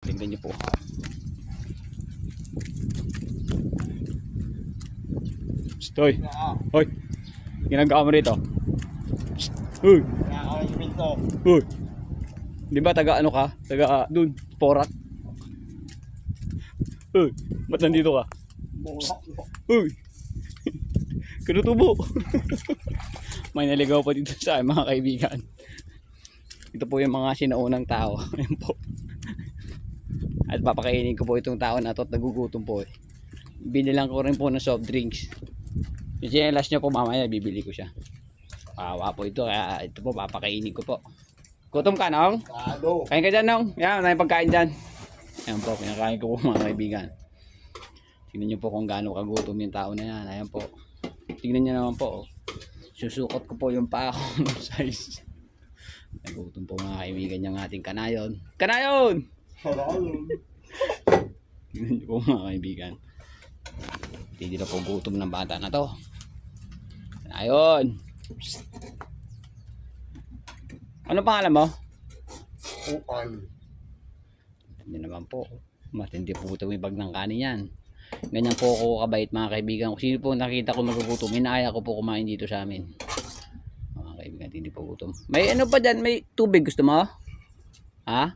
Tingnan niyo po. Stoy. Hoy. Ginagawa mo rito. Hoy. Hoy. Di ba taga ano ka? Taga dun, Porak. Hoy, ba't nandito ka? Hoy. Kinutubo. May naligaw pa dito sa mga kaibigan. Ito po yung mga sinaunang tao. Ayan po. At papakainin ko po itong tao na to at nagugutom po eh. Binilang ko rin po ng soft drinks. Yung sinelas nyo po mamaya bibili ko siya. Kawawa po ito kaya ito po papakainin ko po. Gutom ka Nong? Kain ka dyan Nong. Yan, may pagkain dyan. Ayan po, pinakain ko po mga kaibigan. Tingnan nyo po kung gaano kagutom yung tao na yan. Ayan po. Tingnan nyo naman po. Susukot ko po yung paa ko ng size. Nagutom po mga kaibigan yung ating kanayon. Kanayon! Tingnan nyo po mga kaibigan. Hindi na po gutom ng bata na to. Kanayon! Ano pangalan mo? Upan. Hindi naman po. Matindi po tumibag ng kanin yan. Ganyan po ako kabait mga kaibigan. Kung sino po nakita ko nagugutom, inaaya ko po kumain dito sa amin. Mga kaibigan, hindi po gutom. May ano pa dyan? May tubig gusto mo? Ha?